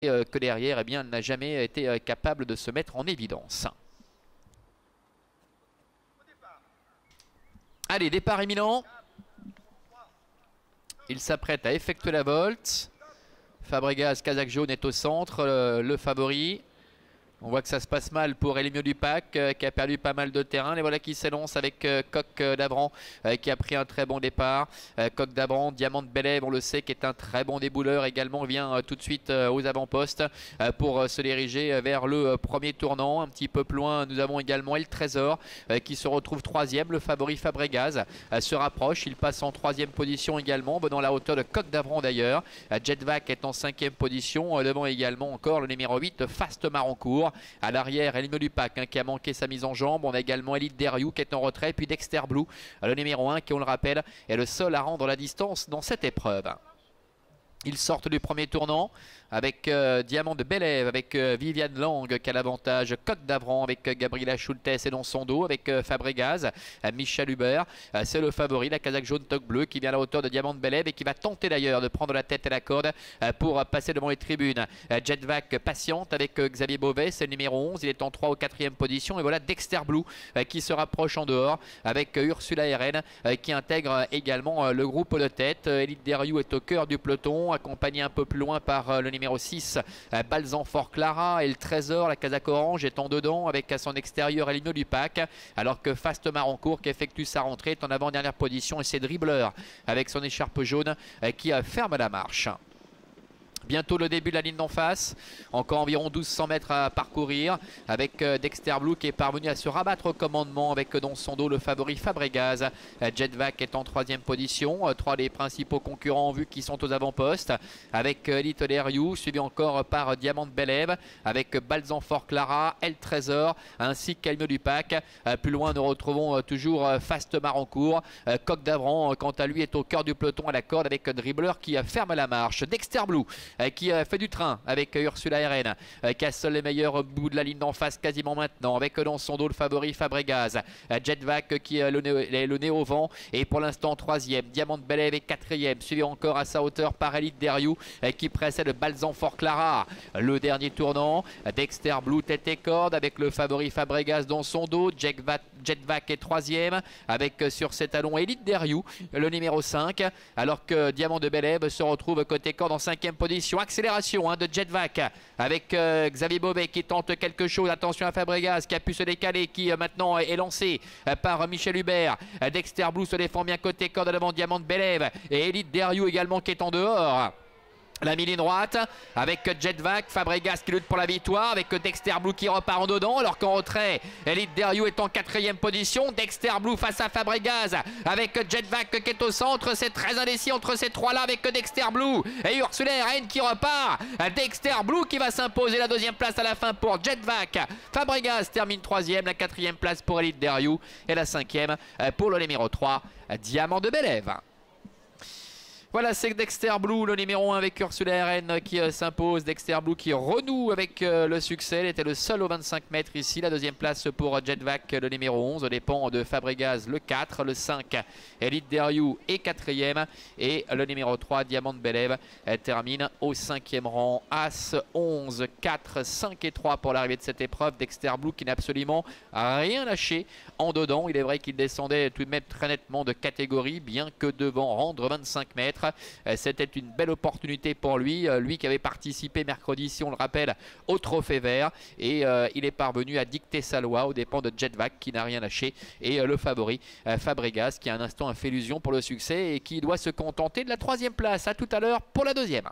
que derrière, eh bien, elle n'a jamais été capable de se mettre en évidence. Allez, départ imminent. Il s'apprête à effectuer la volte. Fabregas, Kazakh jaune est au centre, le favori. On voit que ça se passe mal pour Elimio Dupac qui a perdu pas mal de terrain. Et voilà qui s'élance avec Coq d'Avran qui a pris un très bon départ. Coq d'Avran, Diamant de Bélève, on le sait, qui est un très bon débouleur également, vient tout de suite aux avant-postes pour se diriger vers le premier tournant. Un petit peu plus loin, nous avons également El Trésor qui se retrouve troisième. Le favori Fabregas se rapproche. Il passe en troisième position également, venant la hauteur de Coq d'Avran d'ailleurs. Jetvac est en cinquième position. Devant également encore le numéro 8, Fast Marancourt. À l'arrière, Elimio Dupac qui a manqué sa mise en jambe. On a également Elite Deriou qui est en retrait. Puis Dexter Blue, le numéro 1 qui, on le rappelle, est le seul à rendre la distance dans cette épreuve. Ils sortent du premier tournant avec Diamant de Bélève, avec Viviane Lang qui a l'avantage, Coq d'Avran avec Gabriela Schultes et dans son dos, avec Fabregas, Michel Hubert. C'est le favori, la casaque jaune Toc bleu qui vient à la hauteur de Diamant de Bélève et qui va tenter d'ailleurs de prendre la tête et la corde pour passer devant les tribunes. Jetvac patiente avec Xavier Beauvais, c'est le numéro 11, il est en 3 ou 4e position. Et voilà Dexter Blue qui se rapproche en dehors avec Ursula RN qui intègre également le groupe de tête. Elite Deriou est au cœur du peloton, accompagné un peu plus loin par le numéro 6, Balzan Fort Clara. Et le Trésor, la casaque orange, est en dedans avec à son extérieur Elimio Dupac, alors que Fast Marancourt qui effectue sa rentrée est en avant-dernière position, et c'est Dribbler avec son écharpe jaune qui ferme la marche. Bientôt le début de la ligne d'en face, encore environ 1200 mètres à parcourir avec Dexter Blue qui est parvenu à se rabattre au commandement avec dans son dos le favori Fabregas. Jetvac est en 3e position, trois des principaux concurrents en vue qui sont aux avant-postes avec Elite Deriou, suivi encore par Diamant de Bélève avec Balzan Fort Clara, El Trésor ainsi qu'Elimio Dupac. Plus loin nous retrouvons toujours Fast Marancourt. Coq d'Avran quant à lui est au cœur du peloton à la corde avec Dribbler qui ferme la marche. Dexter Blue qui fait du train avec Ursula RN qui a seul les meilleurs bouts de la ligne d'en face quasiment maintenant, avec dans son dos le favori Fabregas. Jetvac qui est le nez au vent et pour l'instant 3e. Diamant de Bélève est 4e, suivi encore à sa hauteur par Elite Deriou qui précède Balzan Fort Clara. Le dernier tournant, Dexter Blue tête et corde avec le favori Fabregas dans son dos. Jetvac est 3e avec sur ses talons Elite Deriou, le numéro 5, alors que Diamant de Bélève se retrouve côté corde en 5e position. Accélération de Jetvac avec Xavier Beauvais qui tente quelque chose. Attention à Fabregas qui a pu se décaler, qui maintenant est lancé par Michel Hubert. Dexter Blue se défend bien côté corde devant Diamant de Bélève et Elite Deriou également qui est en dehors. La mi-ligne droite avec Jetvac, Fabregas qui lutte pour la victoire avec Dexter Blue qui repart en dedans, alors qu'en retrait Elite Deriou est en 4e position. Dexter Blue face à Fabregas avec Jetvac qui est au centre. C'est très indécis entre ces trois-là avec Dexter Blue et Ursula RN qui repart. Dexter Blue qui va s'imposer la 2e place à la fin pour Jetvac. Fabregas termine 3e, la 4e place pour Elite Deriou et la 5e pour le numéro 3, Diamant de Bélève. Voilà, c'est Dexter Blue, le numéro 1 avec Ursula RN qui s'impose. Dexter Blue qui renoue avec le succès. Il était le seul aux 25 mètres ici. La 2e place pour Jetvac, le numéro 11, dépend de Fabregas, le 4. Le 5, Elite Deriou est 4e. Et le numéro 3, Diamant de Bélève, termine au 5e rang. As, 11, 4, 5 et 3 pour l'arrivée de cette épreuve. Dexter Blue qui n'a absolument rien lâché en dedans. Il est vrai qu'il descendait tout de même très nettement de catégorie, bien que devant rendre 25 mètres. C'était une belle opportunité pour lui, lui qui avait participé mercredi, si on le rappelle, au Trophée Vert, et il est parvenu à dicter sa loi aux dépens de Jetvac qui n'a rien lâché, et le favori Fabregas qui à un instant a fait illusion pour le succès et qui doit se contenter de la 3e place. À tout à l'heure pour la 2e.